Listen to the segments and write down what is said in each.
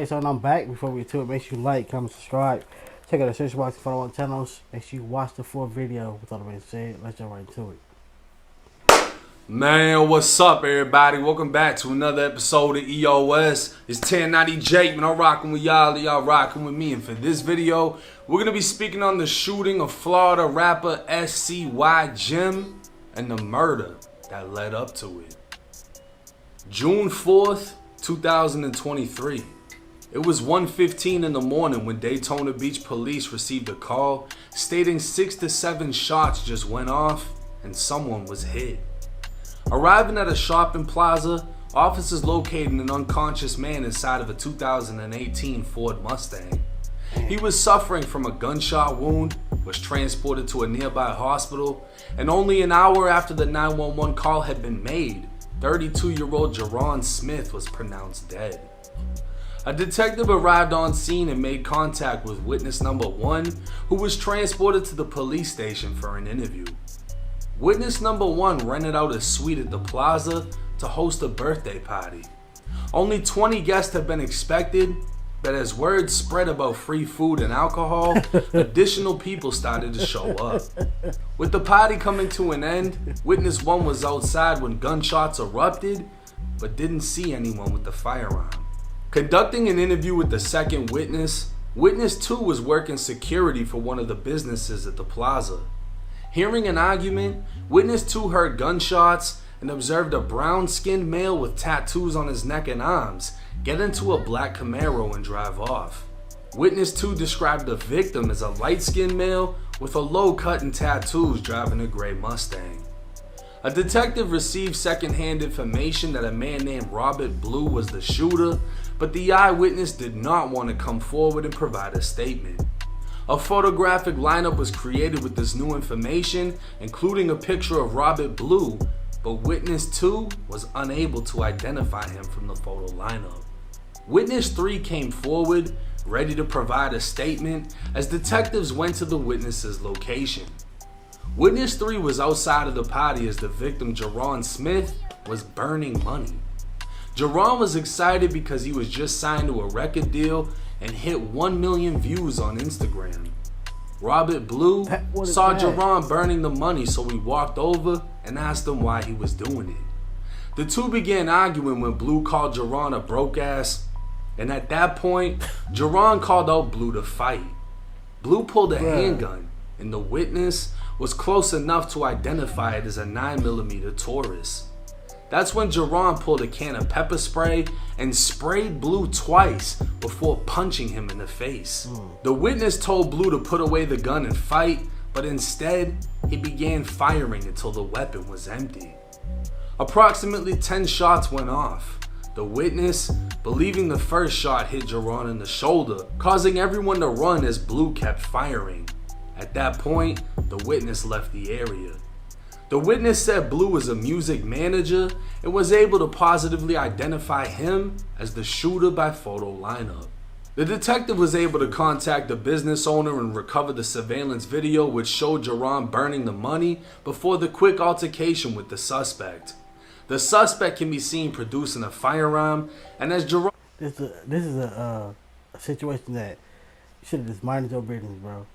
Alright, so I'm back. Before we get to it, make sure you like, comment, subscribe. Check out the search box and follow our channels. Make sure you watch the full video. With all that being said, let's jump right into it. Man, what's up, everybody? Welcome back to another episode of EOS. It's 1090 Jake, man. I'm rocking with y'all, y'all rocking with me. And for this video, we're going to be speaking on the shooting of Florida rapper SCY Jimm and the murder that led up to it. June 4th, 2023. It was 1:15 in the morning when Daytona Beach police received a call stating 6 to 7 shots just went off and someone was hit. Arriving at a shopping plaza, officers located an unconscious man inside of a 2018 Ford Mustang. He was suffering from a gunshot wound, was transported to a nearby hospital, and only an hour after the 911 call had been made, 32-year-old Jimm Smith was pronounced dead. A detective arrived on scene and made contact with witness number 1, who was transported to the police station for an interview. Witness number 1 rented out a suite at the plaza to host a birthday party. Only 20 guests had been expected, but as word spread about free food and alcohol, additional people started to show up. With the party coming to an end, witness 1 was outside when gunshots erupted, but didn't see anyone with the firearm. Conducting an interview with the second witness, witness 2 was working security for one of the businesses at the plaza. Hearing an argument, witness 2 heard gunshots and observed a brown-skinned male with tattoos on his neck and arms get into a black Camaro and drive off. Witness 2 described the victim as a light-skinned male with a low cut and tattoos driving a gray Mustang. A detective received second-hand information that a man named Robert Blue was the shooter, but the eyewitness did not want to come forward and provide a statement. A photographic lineup was created with this new information, including a picture of Robert Blue, but witness 2 was unable to identify him from the photo lineup. Witness 3 came forward, ready to provide a statement, as detectives went to the witness's location. Witness 3 was outside of the party as the victim, Jimm Smith, was burning money. Jimm was excited because he was just signed to a record deal and hit 1 million views on Instagram. Robert Blue saw Jimm burning the money, so he walked over and asked him why he was doing it. The two began arguing when Blue called Jimm a broke ass, and at that point, Jimm called out Blue to fight. Blue pulled a handgun, and the witness was close enough to identify it as a 9mm Taurus. That's when Jimm pulled a can of pepper spray and sprayed Blue twice before punching him in the face. The witness told Blue to put away the gun and fight, but instead, he began firing until the weapon was empty. Approximately 10 shots went off. The witness, believing the first shot hit Jimm in the shoulder, causing everyone to run as Blue kept firing. At that point, the witness left the area. The witness said Blue was a music manager and was able to positively identify him as the shooter by photo lineup. The detective was able to contact the business owner and recover the surveillance video which showed Jimm burning the money before the quick altercation with the suspect. The suspect can be seen producing a firearm, and as Jimm... This is a situation that you should have just minded your business, bro.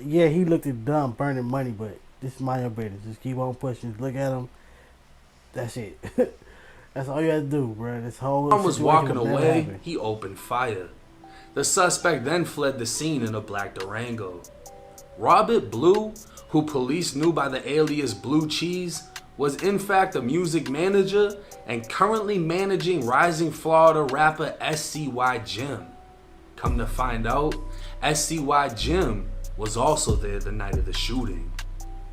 Yeah, he looked at dumb burning money, but this is mind your business. Just keep on pushing. Look at him. That's it. That's all you have to do, bro. This whole Jimm was walking away. He opened fire. The suspect then fled the scene in a black Durango. Robert Blue, who police knew by the alias Blue Cheese, was in fact a music manager and currently managing rising Florida rapper SCY Jimm. Come to find out, SCY Jimm was also there the night of the shooting.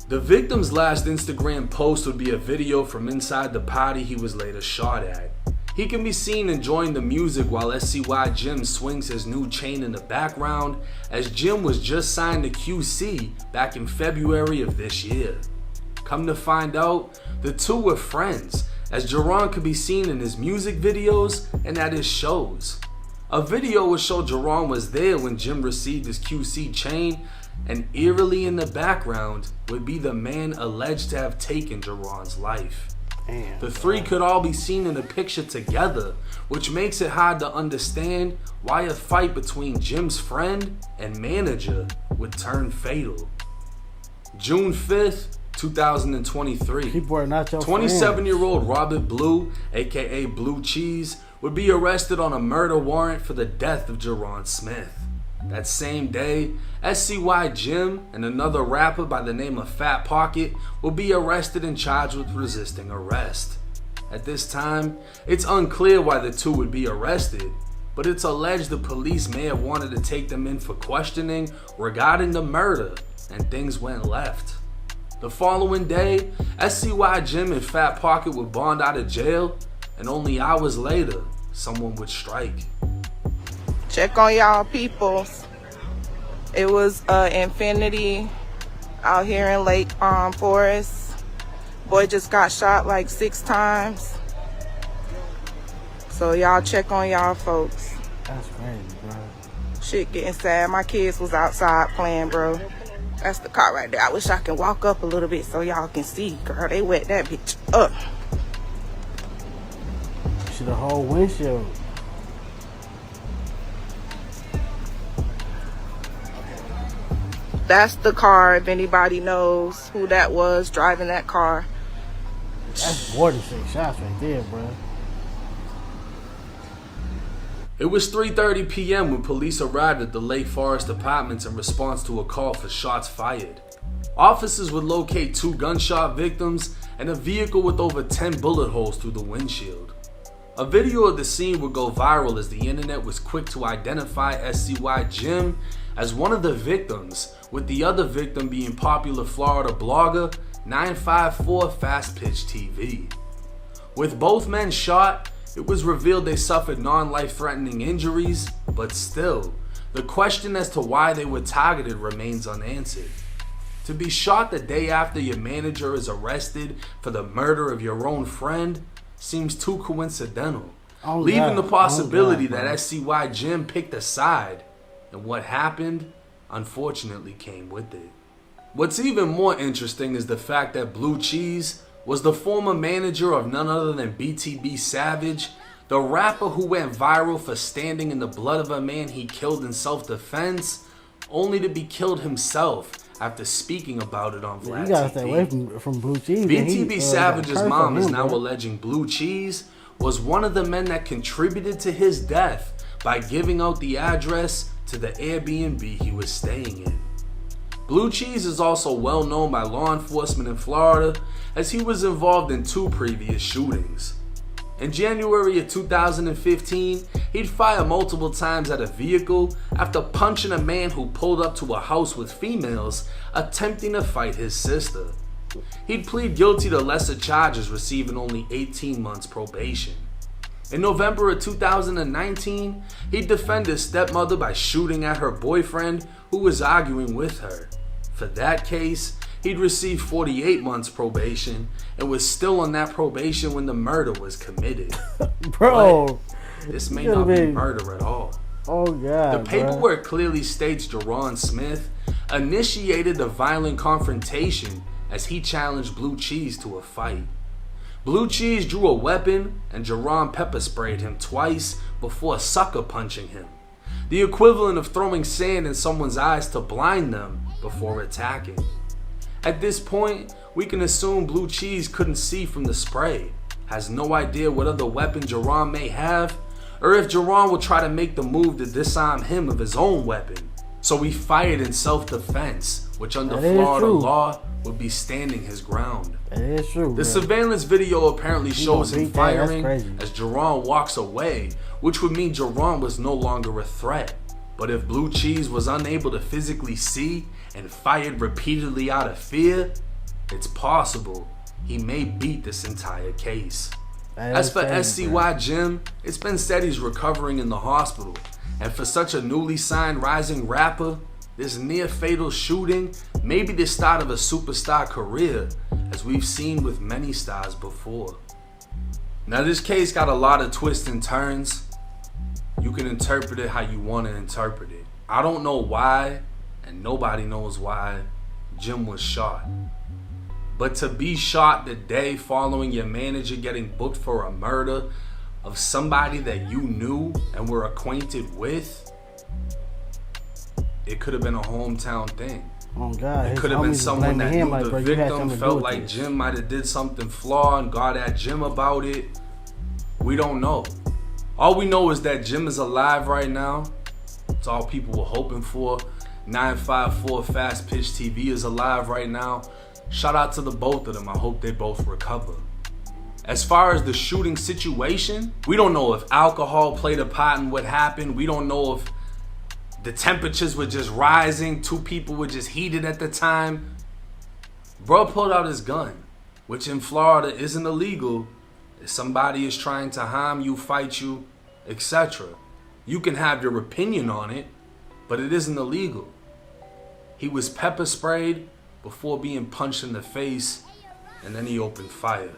The victim's last Instagram post would be a video from inside the party he was later shot at. He can be seen enjoying the music while SCY Jimm swings his new chain in the background, as Jimm was just signed to QC back in February of this year. Come to find out, the two were friends, as Jimm could be seen in his music videos and at his shows. A video would show Jimm was there when Jimm received his QC chain, and eerily in the background would be the man alleged to have taken Jimm's life. Damn, The three could all be seen in a picture together, which makes it hard to understand why a fight between Jimm's friend and manager would turn fatal. June 5th, 2023. People are not your 27-year-old Robert Blue, aka Blue Cheese, would be arrested on a murder warrant for the death of Jerron Smith. That same day, SCY Jimm and another rapper by the name of Fat Pocket will be arrested and charged with resisting arrest. At this time, it's unclear why the two would be arrested, but it's alleged the police may have wanted to take them in for questioning regarding the murder, and things went left. The following day, SCY Jimm and Fat Pocket would bond out of jail, and only hours later, someone would strike. Check on y'all peoples. It was Infinity out here in Lake Forest. Boy just got shot like 6 times. So y'all check on y'all folks. That's crazy, bro. Shit getting sad. My kids was outside playing, bro. That's the car right there. I wish I could walk up a little bit so y'all can see. Girl, they wet that bitch up. Shit, the whole windshield. That's the car, if anybody knows who that was driving that car. That's more than 6 shots right there, bro. It was 3:30 p.m. when police arrived at the Lake Forest Apartments in response to a call for shots fired. Officers would locate 2 gunshot victims and a vehicle with over 10 bullet holes through the windshield. A video of the scene would go viral as the internet was quick to identify SCY Jimm as one of the victims, with the other victim being popular Florida blogger 954 Fast Pitch TV. With both men shot, it was revealed they suffered non-life-threatening injuries, but still, the question as to why they were targeted remains unanswered. To be shot the day after your manager is arrested for the murder of your own friend seems too coincidental, leaving the possibility that SCY Jimm picked a side, and what happened, unfortunately, came with it. What's even more interesting is the fact that Blue Cheese was the former manager of none other than BTB Savage, the rapper who went viral for standing in the blood of a man he killed in self-defense, only to be killed himself after speaking about it on Vlad You gotta TV. stay away from Blue Cheese. BTB Savage's mom is now bro. alleging Blue Cheese was one of the men that contributed to his death by giving out the address to the Airbnb he was staying in. Blue Cheese is also well known by law enforcement in Florida as he was involved in 2 previous shootings. In January of 2015, he'd fire multiple times at a vehicle after punching a man who pulled up to a house with females attempting to fight his sister. He'd plead guilty to lesser charges, receiving only 18 months probation. In November of 2019, he'd defend his stepmother by shooting at her boyfriend who was arguing with her. For that case, he'd received 48 months probation and was still on that probation when the murder was committed. Bro, But this may not be murder at all. Oh god. The paperwork clearly states Jerron Smith initiated the violent confrontation as he challenged Blue Cheese to a fight. Blue Cheese drew a weapon and Jerron pepper sprayed him twice before sucker punching him, the equivalent of throwing sand in someone's eyes to blind them before attacking. At this point, we can assume Blue Cheese couldn't see from the spray, has no idea what other weapon Jerron may have, or if Jerron will try to make the move to disarm him of his own weapon. So he fired in self-defense, which under Florida law would be standing his ground. That is true. The surveillance video apparently shows him firing crazy. as Jerron walks away, which would mean Jerron was no longer a threat. But if Blue Cheese was unable to physically see and fired repeatedly out of fear, it's possible he may beat this entire case. As for SCY Jimm, it's been said he's recovering in the hospital, and for such a newly signed rising rapper, this near fatal shooting may be the start of a superstar career, as we've seen with many stars before. Now this case got a lot of twists and turns. You can interpret it how you want to interpret it. I don't know why, and nobody knows why, Jimm was shot. But to be shot the day following your manager getting booked for a murder of somebody that you knew and were acquainted with, it could have been a hometown thing. Oh God, it could have been someone that knew the victim, felt like Jimm might have did something flawed and got at Jimm about it. We don't know. All we know is that Jimm is alive right now. It's all people were hoping for. 954 Fast Pitch TV is alive right now. Shout out to the both of them. I hope they both recover. As far as the shooting situation, we don't know if alcohol played a part in what happened. We don't know if the temperatures were just rising. Two people were just heated at the time. Bro pulled out his gun, which in Florida isn't illegal. If somebody is trying to harm you, fight you, etc., you can have your opinion on it, but it isn't illegal. He was pepper sprayed before being punched in the face, and then he opened fire.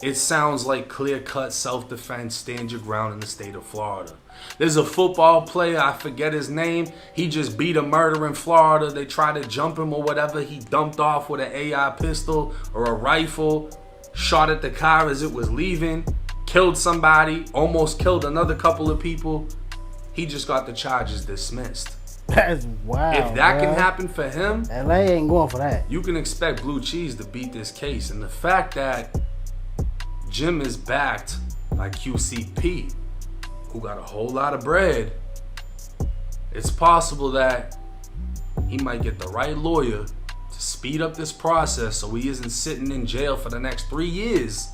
It sounds like clear-cut self-defense, stand your ground in the state of Florida. There's a football player, I forget his name, he just beat a murder in Florida. They tried to jump him or whatever. He dumped off with an AI pistol or a rifle, shot at the car as it was leaving, killed somebody, almost killed another couple of people. He just got the charges dismissed. That's wild. If that can happen for him, LA ain't going for that. You can expect Blue Cheese to beat this case. And the fact that Jimm is backed by QCP, who got a whole lot of bread, it's possible that he might get the right lawyer to speed up this process so he isn't sitting in jail for the next 3 years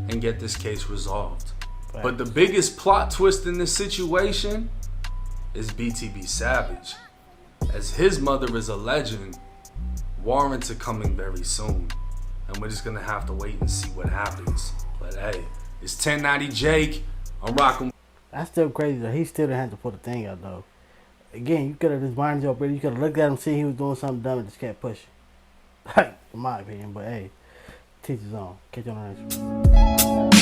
and get this case resolved. Right. But the biggest plot twist in this situation is BTB Savage, as his mother is a legend. Warrants are coming very soon, and we're just gonna have to wait and see what happens. But hey, it's 1090 Jake. I'm rocking. That's still crazy though. He still didn't have to put the thing out though. Again, you could have just minded your business. You could have looked at him, see he was doing something dumb, and just kept pushing. Like, in my opinion, but hey, teach his own. Catch you on the next one.